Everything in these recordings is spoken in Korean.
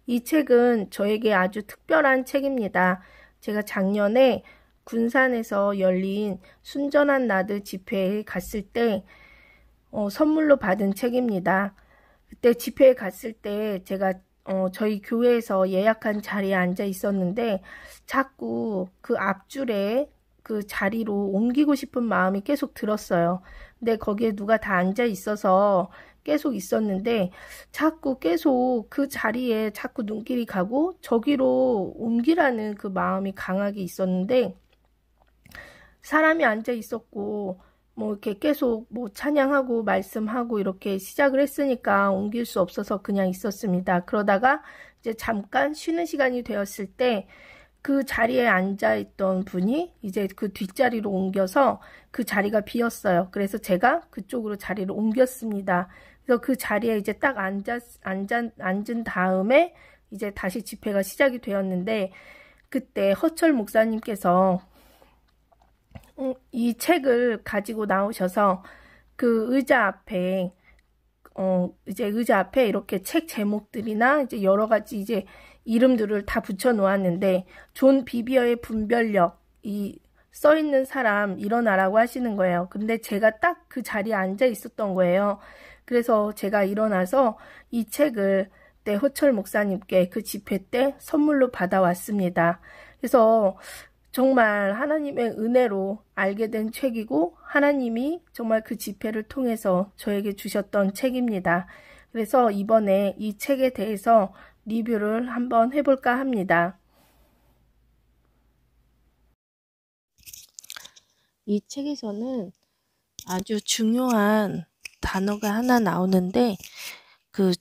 이 책은 저에게 아주 특별한 책입니다. 제가 작년에 군산에서 열린 순전한 나드 집회에 갔을 때 선물로 받은 책입니다. 그때 집회에 갔을 때 제가 저희 교회에서 예약한 자리에 앉아 있었는데 자꾸 그 앞줄에 그 자리로 옮기고 싶은 마음이 계속 들었어요. 근데 거기에 누가 다 앉아 있어서 계속 있었는데 자꾸 계속 그 자리에 자꾸 눈길이 가고 저기로 옮기라는 그 마음이 강하게 있었는데 사람이 앉아 있었고 뭐 이렇게 계속 뭐 찬양하고 말씀하고 이렇게 시작을 했으니까 옮길 수 없어서 그냥 있었습니다. 그러다가 이제 잠깐 쉬는 시간이 되었을 때 그 자리에 앉아 있던 분이 이제 그 뒷자리로 옮겨서 그 자리가 비었어요. 그래서 제가 그쪽으로 자리를 옮겼습니다. 그래서 그 자리에 이제 딱 앉은 다음에 이제 다시 집회가 시작이 되었는데 그때 허철 목사님께서 이 책을 가지고 나오셔서 그 의자 앞에 이제 의자 앞에 이렇게 책 제목들이나 이제 여러 가지 이제 이름들을 다 붙여 놓았는데 존 비비어의 분별력 이 써 있는 사람 일어나라고 하시는 거예요. 근데 제가 딱 그 자리에 앉아 있었던 거예요. 그래서 제가 일어나서 이 책을 때 허철 목사님께 그 집회 때 선물로 받아왔습니다. 그래서 정말 하나님의 은혜로 알게 된 책이고 하나님이 정말 그 집회를 통해서 저에게 주셨던 책입니다. 그래서 이번에 이 책에 대해서 리뷰를 한번 해볼까 합니다. 이 책에서는 아주 중요한 단어가 하나 나오는데 그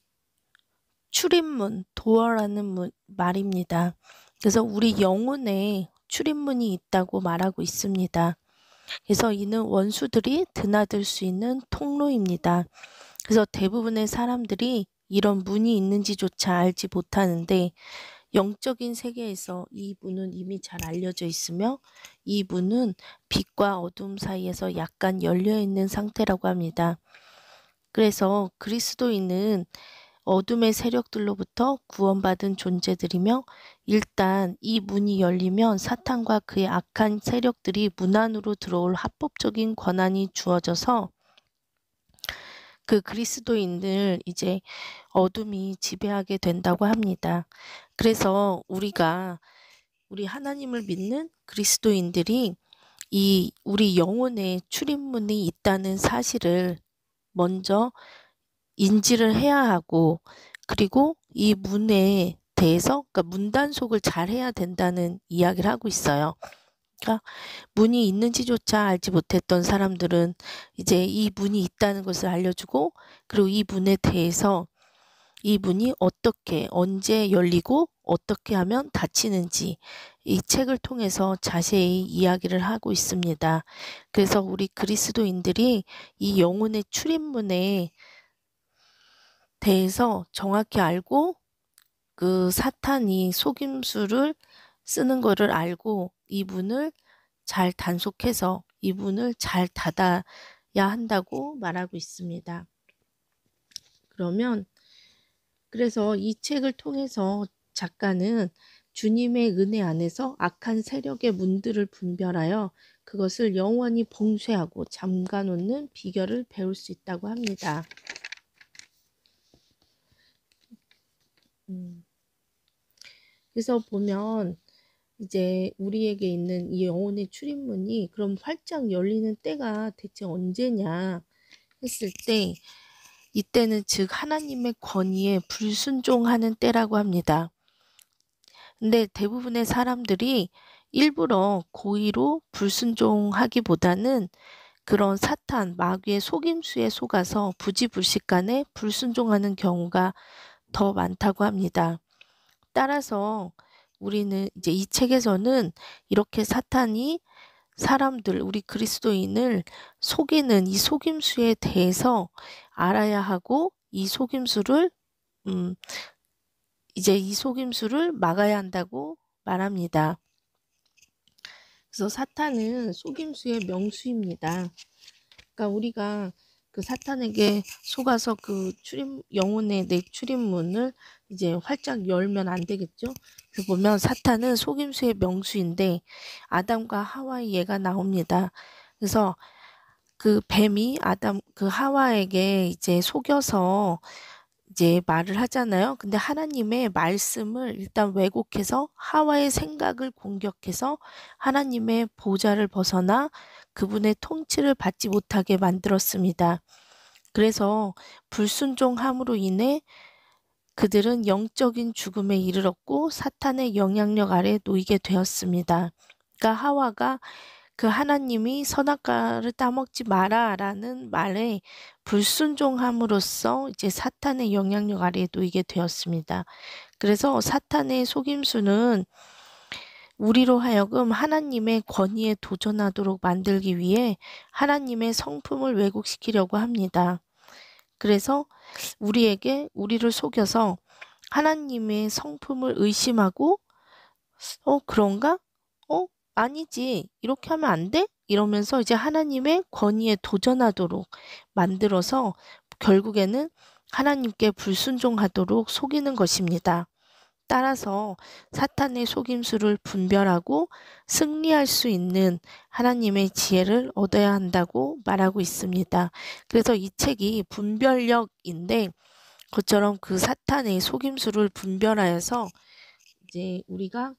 출입문, 도어라는 말입니다. 그래서 우리 영혼에 출입문이 있다고 말하고 있습니다. 그래서 이는 원수들이 드나들 수 있는 통로입니다. 그래서 대부분의 사람들이 이런 문이 있는지조차 알지 못하는데 영적인 세계에서 이 문은 이미 잘 알려져 있으며 이 문은 빛과 어둠 사이에서 약간 열려 있는 상태라고 합니다. 그래서 그리스도인은 어둠의 세력들로부터 구원받은 존재들이며 일단 이 문이 열리면 사탄과 그의 악한 세력들이 문 안으로 들어올 합법적인 권한이 주어져서 그 그리스도인들 이제 어둠이 지배하게 된다고 합니다. 그래서 우리 하나님을 믿는 그리스도인들이 이 우리 영혼에 출입문이 있다는 사실을 먼저 인지를 해야 하고 그리고 이 문에 대해서 그러니까 문단속을 잘 해야 된다는 이야기를 하고 있어요. 그러니까 문이 있는지조차 알지 못했던 사람들은 이제 이 문이 있다는 것을 알려주고 그리고 이 문에 대해서 이 문이 어떻게 언제 열리고 어떻게 하면 닫히는지 이 책을 통해서 자세히 이야기를 하고 있습니다. 그래서 우리 그리스도인들이 이 영혼의 출입문에 대해서 정확히 알고 그 사탄이 속임수를 쓰는 거를 알고 이 문을 잘 단속해서 이 문을 잘 닫아야 한다고 말하고 있습니다. 그래서 이 책을 통해서 작가는 주님의 은혜 안에서 악한 세력의 문들을 분별하여 그것을 영원히 봉쇄하고 잠가놓는 비결을 배울 수 있다고 합니다. 그래서 보면 이제 우리에게 있는 이 영혼의 출입문이 그럼 활짝 열리는 때가 대체 언제냐 했을 때 이때는 즉 하나님의 권위에 불순종하는 때라고 합니다. 근데 대부분의 사람들이 일부러 고의로 불순종하기보다는 그런 사탄, 마귀의 속임수에 속아서 부지불식간에 불순종하는 경우가 더 많다고 합니다. 따라서 우리는 이제 이 책에서는 이렇게 사탄이 사람들, 우리 그리스도인을 속이는 이 속임수에 대해서 알아야 하고 이 속임수를 막아야 한다고 말합니다. 그래서 사탄은 속임수의 명수입니다. 그러니까 우리가 그 사탄에게 속아서 그 영혼의 내 출입문을 이제 활짝 열면 안 되겠죠. 그래서 보면 사탄은 속임수의 명수인데 아담과 하와의 예가 나옵니다. 그래서 그 뱀이 그 하와에게 이제 속여서 이제 말을 하잖아요. 근데 하나님의 말씀을 일단 왜곡해서 하와의 생각을 공격해서 하나님의 보좌를 벗어나 그분의 통치를 받지 못하게 만들었습니다. 그래서 불순종함으로 인해 그들은 영적인 죽음에 이르렀고 사탄의 영향력 아래 놓이게 되었습니다. 그러니까 하와가 그 하나님이 선악과를 따먹지 마라 라는 말에 불순종함으로써 이제 사탄의 영향력 아래에 놓이게 되었습니다. 그래서 사탄의 속임수는 우리로 하여금 하나님의 권위에 도전하도록 만들기 위해 하나님의 성품을 왜곡시키려고 합니다. 그래서 우리를 속여서 하나님의 성품을 의심하고 그런가? 아니지. 이렇게 하면 안 돼? 이러면서 이제 하나님의 권위에 도전하도록 만들어서 결국에는 하나님께 불순종하도록 속이는 것입니다. 따라서 사탄의 속임수를 분별하고 승리할 수 있는 하나님의 지혜를 얻어야 한다고 말하고 있습니다. 그래서 이 책이 분별력인데 그처럼 그 사탄의 속임수를 분별하여서 이제 우리가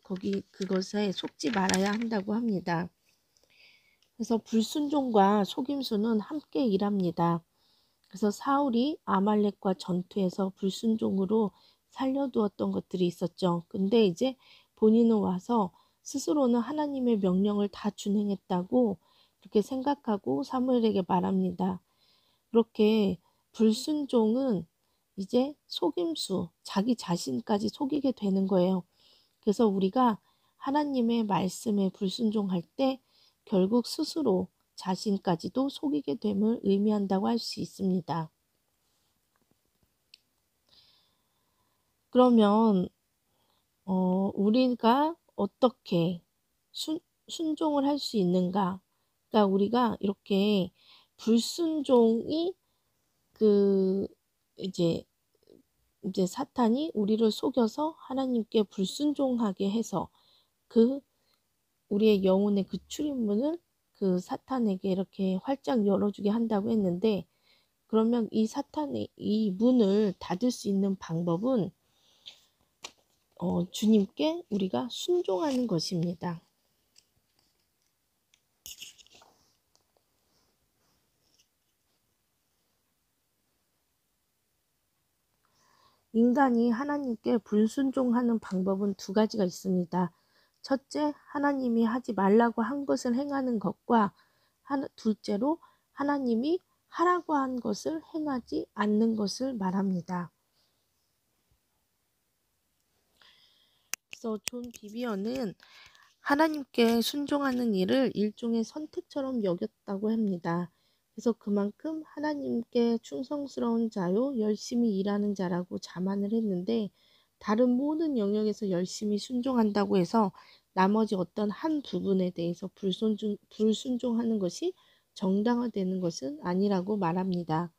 그것에 속지 말아야 한다고 합니다. 그래서 불순종과 속임수는 함께 일합니다. 그래서 사울이 아말렉과 전투에서 불순종으로 살려두었던 것들이 있었죠. 근데 이제 본인은 와서 스스로는 하나님의 명령을 다 준행했다고 그렇게 생각하고 사무엘에게 말합니다. 그렇게 불순종은 이제 속임수, 자기 자신까지 속이게 되는 거예요. 그래서 우리가 하나님의 말씀에 불순종할 때 결국 스스로 자신까지도 속이게 됨을 의미한다고 할 수 있습니다. 그러면 우리가 어떻게 순종을 할 수 있는가? 그러니까 우리가 이렇게 불순종이 이제 사탄이 우리를 속여서 하나님께 불순종하게 해서 우리의 영혼의 그 출입문을 그 사탄에게 이렇게 활짝 열어주게 한다고 했는데, 그러면 이 사탄의 이 문을 닫을 수 있는 방법은 주님께 우리가 순종하는 것입니다. 인간이 하나님께 불순종하는 방법은 두 가지가 있습니다. 첫째, 하나님이 하지 말라고 한 것을 행하는 것과 둘째로 하나님이 하라고 한 것을 행하지 않는 것을 말합니다. 그래서 존 비비어는 하나님께 순종하는 일을 일종의 선택처럼 여겼다고 합니다. 그래서 그만큼 하나님께 충성스러운 자요, 열심히 일하는 자라고 자만을 했는데, 다른 모든 영역에서 열심히 순종한다고 해서 나머지 어떤 한 부분에 대해서 불순종하는 것이 정당화되는 것은 아니라고 말합니다.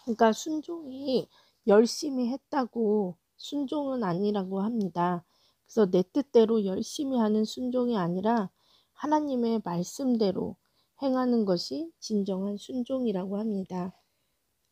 그러니까 순종이 열심히 했다고 순종은 아니라고 합니다. 그래서 내 뜻대로 열심히 하는 순종이 아니라 하나님의 말씀대로 행하는 것이 진정한 순종이라고 합니다.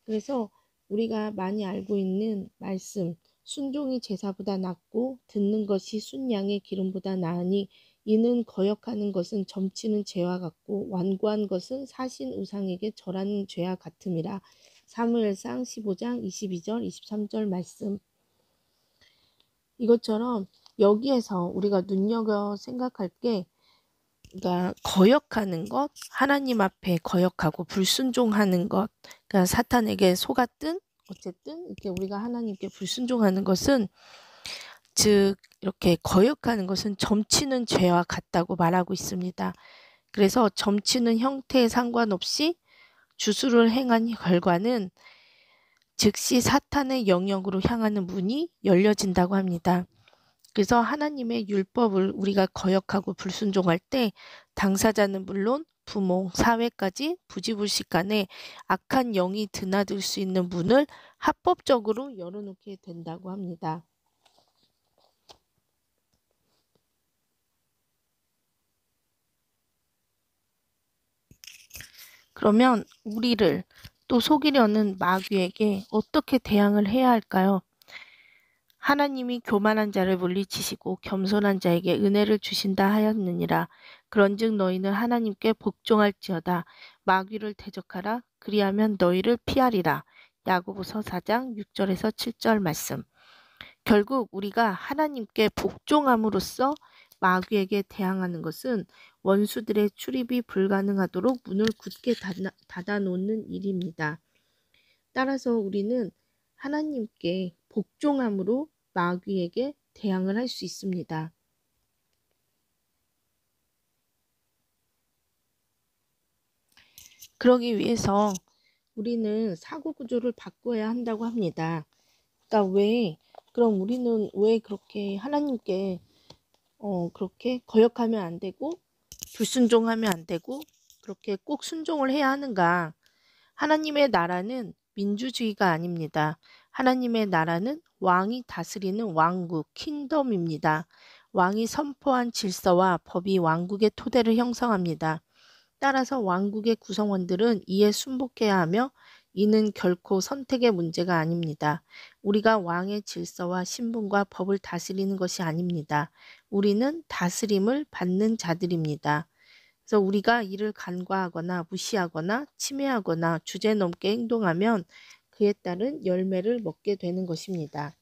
그래서 우리가 많이 알고 있는 말씀, 순종이 제사보다 낫고 듣는 것이 순양의 기름보다 나으니 이는 거역하는 것은 점치는 죄와 같고 완고한 것은 사신 우상에게 절하는 죄와 같음이라. 사무엘상 15장 22절 23절 말씀. 이것처럼 여기에서 우리가 눈여겨 생각할 게, 그러니까 거역하는 것, 하나님 앞에 거역하고 불순종하는 것, 그러니까 사탄에게 속았든 어쨌든 이렇게 우리가 하나님께 불순종하는 것은, 즉 이렇게 거역하는 것은 점치는 죄와 같다고 말하고 있습니다. 그래서 점치는 형태에 상관없이 주수를 행한 결과는 즉시 사탄의 영역으로 향하는 문이 열려진다고 합니다. 그래서 하나님의 율법을 우리가 거역하고 불순종할 때 당사자는 물론 부모, 사회까지 부지불식간에 악한 영이 드나들 수 있는 문을 합법적으로 열어놓게 된다고 합니다. 그러면 우리를 또 속이려는 마귀에게 어떻게 대항을 해야 할까요? 하나님이 교만한 자를 물리치시고 겸손한 자에게 은혜를 주신다 하였느니라. 그런즉 너희는 하나님께 복종할지어다. 마귀를 대적하라. 그리하면 너희를 피하리라. 야고보서 4장 6절에서 7절 말씀. 결국 우리가 하나님께 복종함으로써 마귀에게 대항하는 것은 원수들의 출입이 불가능하도록 문을 굳게 닫아놓는 일입니다. 따라서 우리는 하나님께 복종함으로 마귀에게 대항을 할 수 있습니다. 그러기 위해서 우리는 사고 구조를 바꿔야 한다고 합니다. 그러니까 그럼 우리는 왜 그렇게 하나님께 그렇게 거역하면 안 되고 불순종하면 안 되고 그렇게 꼭 순종을 해야 하는가? 하나님의 나라는 민주주의가 아닙니다. 하나님의 나라는 왕이 다스리는 왕국, 킹덤입니다. 왕이 선포한 질서와 법이 왕국의 토대를 형성합니다. 따라서 왕국의 구성원들은 이에 순복해야 하며 이는 결코 선택의 문제가 아닙니다. 우리가 왕의 질서와 신분과 법을 다스리는 것이 아닙니다. 우리는 다스림을 받는 자들입니다. 그래서 우리가 이를 간과하거나 무시하거나 침해하거나 주제넘게 행동하면 그에 따른 열매를 먹게 되는 것입니다.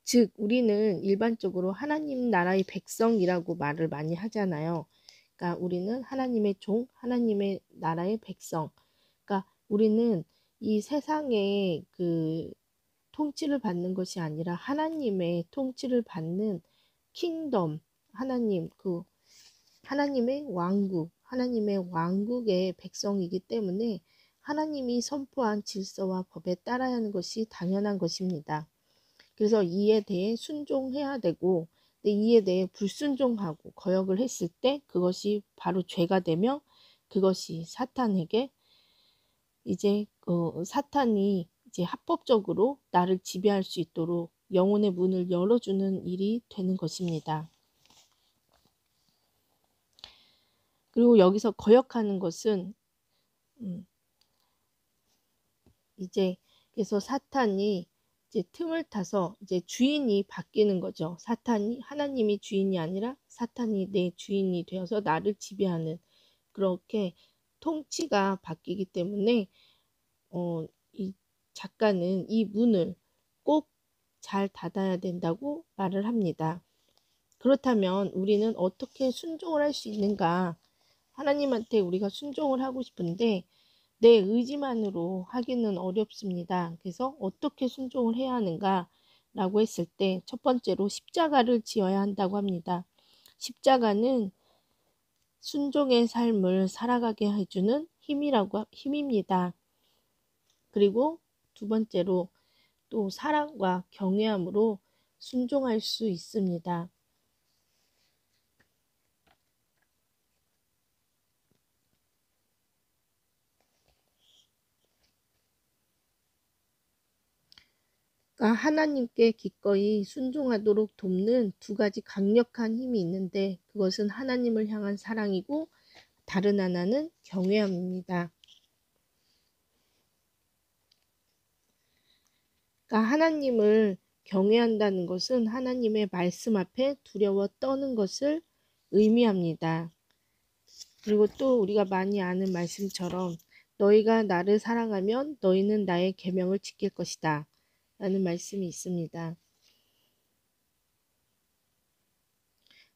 즉 우리는 일반적으로 하나님 나라의 백성이라고 말을 많이 하잖아요. 그러니까 우리는 하나님의 종, 하나님의 나라의 백성. 그러니까 우리는 이 세상의 그 통치를 받는 것이 아니라 하나님의 통치를 받는 킹덤, 하나님의 왕국, 하나님의 왕국의 백성이기 때문에 하나님이 선포한 질서와 법에 따라야 하는 것이 당연한 것입니다. 그래서 이에 대해 순종해야 되고 이에 대해 불순종하고 거역을 했을 때 그것이 바로 죄가 되며 그것이 사탄에게 이제 사탄이 이제 합법적으로 나를 지배할 수 있도록 영혼의 문을 열어주는 일이 되는 것입니다. 그리고 여기서 거역하는 것은 이제 그래서 사탄이 이제 틈을 타서 이제 주인이 바뀌는 거죠. 하나님이 주인이 아니라 사탄이 내 주인이 되어서 나를 지배하는 그렇게 통치가 바뀌기 때문에 이 작가는 이 문을 꼭 잘 닫아야 된다고 말을 합니다. 그렇다면 우리는 어떻게 순종을 할 수 있는가? 하나님한테 우리가 순종을 하고 싶은데 내 의지만으로 하기는 어렵습니다. 그래서 어떻게 순종을 해야 하는가? 라고 했을 때 첫 번째로 십자가를 지어야 한다고 합니다. 십자가는 순종의 삶을 살아가게 해주는 힘입니다. 그리고 두 번째로 또 사랑과 경외함으로 순종할 수 있습니다. 그러니까 하나님께 기꺼이 순종하도록 돕는 두 가지 강력한 힘이 있는데 그것은 하나님을 향한 사랑이고 다른 하나는 경외함입니다. 그러니까 하나님을 경외한다는 것은 하나님의 말씀 앞에 두려워 떠는 것을 의미합니다. 그리고 또 우리가 많이 아는 말씀처럼 너희가 나를 사랑하면 너희는 나의 계명을 지킬 것이다 라는 말씀이 있습니다.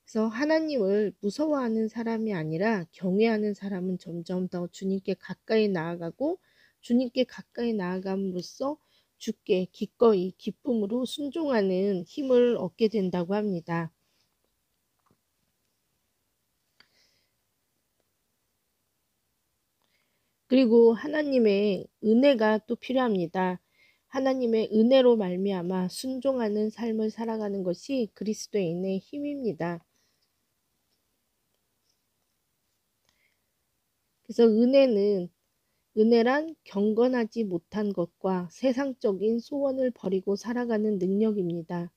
그래서 하나님을 무서워하는 사람이 아니라 경외하는 사람은 점점 더 주님께 가까이 나아가고 주님께 가까이 나아감으로써 주께 기꺼이 기쁨으로 순종하는 힘을 얻게 된다고 합니다. 그리고 하나님의 은혜가 또 필요합니다. 하나님의 은혜로 말미암아 순종하는 삶을 살아가는 것이 그리스도인의 힘입니다. 그래서 은혜란 경건하지 못한 것과 세상적인 소원을 버리고 살아가는 능력입니다.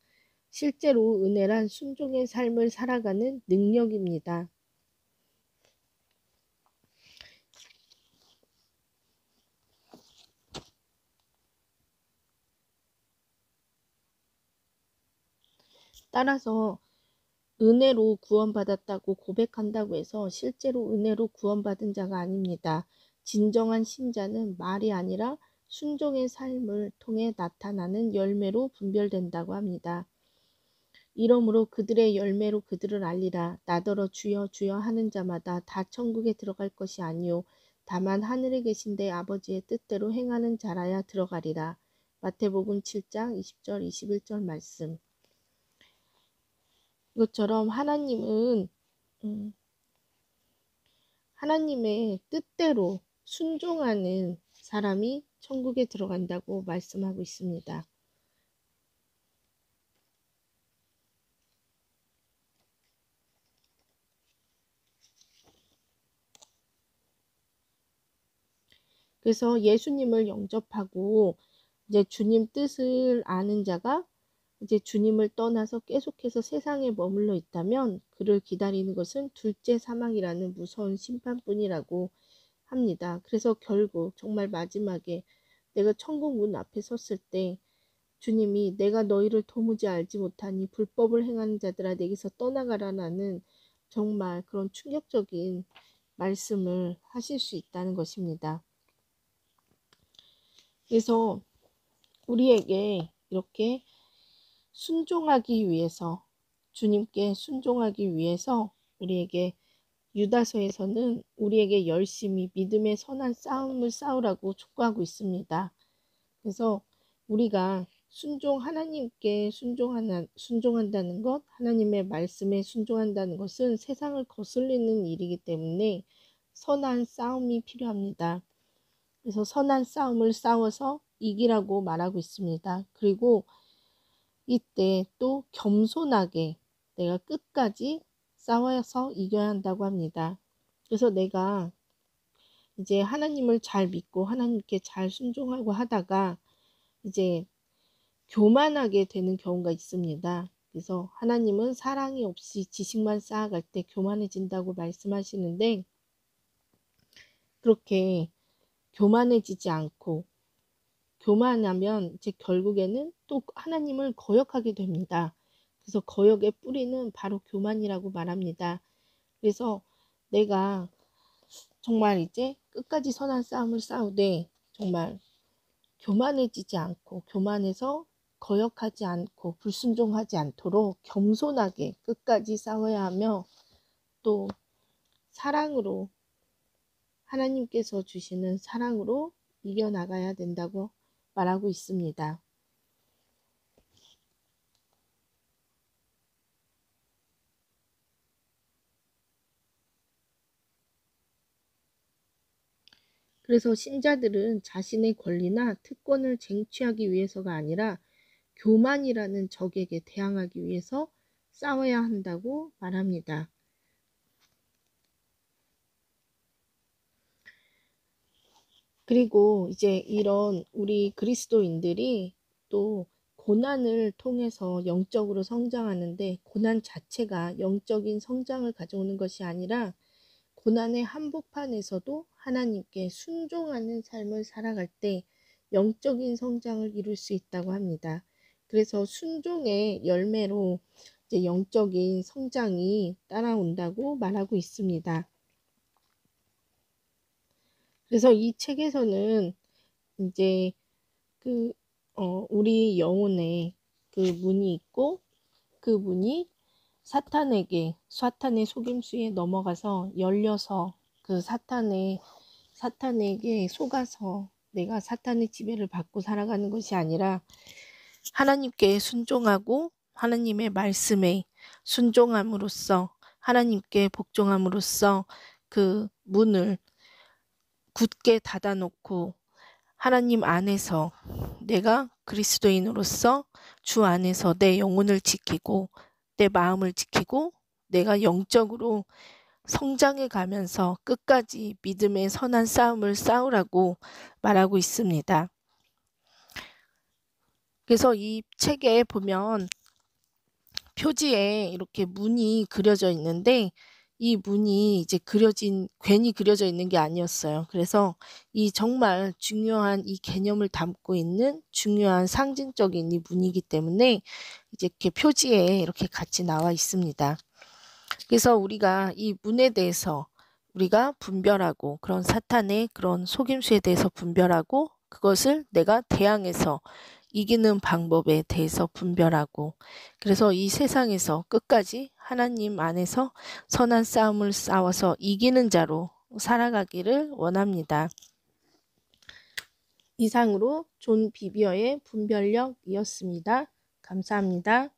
실제로 은혜란 순종의 삶을 살아가는 능력입니다. 따라서 은혜로 구원받았다고 고백한다고 해서 실제로 은혜로 구원받은 자가 아닙니다. 진정한 신자는 말이 아니라 순종의 삶을 통해 나타나는 열매로 분별된다고 합니다. 이러므로 그들의 열매로 그들을 알리라. 나더러 주여 주여 하는 자마다 다 천국에 들어갈 것이 아니요 다만 하늘에 계신 내 아버지의 뜻대로 행하는 자라야 들어가리라. 마태복음 7장 20절 21절 말씀. 이것처럼 하나님은 하나님의 뜻대로 순종하는 사람이 천국에 들어간다고 말씀하고 있습니다. 그래서 예수님을 영접하고 이제 주님 뜻을 아는 자가 이제 주님을 떠나서 계속해서 세상에 머물러 있다면 그를 기다리는 것은 둘째 사망이라는 무서운 심판뿐이라고 합니다. 그래서 결국 정말 마지막에 내가 천국 문 앞에 섰을 때 주님이 내가 너희를 도무지 알지 못하니 불법을 행하는 자들아 내게서 떠나가라라는 정말 그런 충격적인 말씀을 하실 수 있다는 것입니다. 그래서 우리에게 이렇게 순종하기 위해서 주님께 순종하기 위해서 우리에게 유다서에서는 우리에게 열심히 믿음의 선한 싸움을 싸우라고 촉구하고 있습니다. 그래서 우리가 하나님께 순종한다는 것, 하나님의 말씀에 순종한다는 것은 세상을 거슬리는 일이기 때문에 선한 싸움이 필요합니다. 그래서 선한 싸움을 싸워서 이기라고 말하고 있습니다. 그리고 이때 또 겸손하게 내가 끝까지 싸워서 이겨야 한다고 합니다. 그래서 내가 이제 하나님을 잘 믿고 하나님께 잘 순종하고 하다가 이제 교만하게 되는 경우가 있습니다. 그래서 하나님은 사랑이 없이 지식만 쌓아갈 때 교만해진다고 말씀하시는데 그렇게 교만해지지 않고 교만하면 이제 결국에는 또 하나님을 거역하게 됩니다. 그래서 거역의 뿌리는 바로 교만이라고 말합니다. 그래서 내가 정말 이제 끝까지 선한 싸움을 싸우되 정말 교만해지지 않고 교만해서 거역하지 않고 불순종하지 않도록 겸손하게 끝까지 싸워야 하며 또 사랑으로 하나님께서 주시는 사랑으로 이겨나가야 된다고 말하고 있습니다. 그래서 신자들은 자신의 권리나 특권을 쟁취하기 위해서가 아니라 교만이라는 적에게 대항하기 위해서 싸워야 한다고 말합니다. 그리고 이제 이런 우리 그리스도인들이 또 고난을 통해서 영적으로 성장하는데 고난 자체가 영적인 성장을 가져오는 것이 아니라 고난의 한복판에서도 하나님께 순종하는 삶을 살아갈 때 영적인 성장을 이룰 수 있다고 합니다. 그래서 순종의 열매로 이제 영적인 성장이 따라온다고 말하고 있습니다. 그래서 이 책에서는 이제 우리 영혼에 그 문이 있고 그 문이 사탄의 속임수에 넘어가서 열려서 그 사탄에게 속아서 내가 사탄의 지배를 받고 살아가는 것이 아니라 하나님께 순종하고 하나님의 말씀에 순종함으로써 하나님께 복종함으로써 그 문을 굳게 닫아놓고 하나님 안에서 내가 그리스도인으로서 주 안에서 내 영혼을 지키고 내 마음을 지키고 내가 영적으로 성장해 가면서 끝까지 믿음의 선한 싸움을 싸우라고 말하고 있습니다. 그래서 이 책에 보면 표지에 이렇게 문이 그려져 있는데 이 문이 이제 괜히 그려져 있는 게 아니었어요. 그래서 이 정말 중요한 이 개념을 담고 있는 중요한 상징적인 이 문이기 때문에 이제 이렇게 표지에 이렇게 같이 나와 있습니다. 그래서 우리가 이 문에 대해서 우리가 분별하고 그런 사탄의 그런 속임수에 대해서 분별하고 그것을 내가 대항해서 이기는 방법에 대해서 분별하고 그래서 이 세상에서 끝까지 하나님 안에서 선한 싸움을 싸워서 이기는 자로 살아가기를 원합니다. 이상으로 존 비비어의 분별력이었습니다. 감사합니다.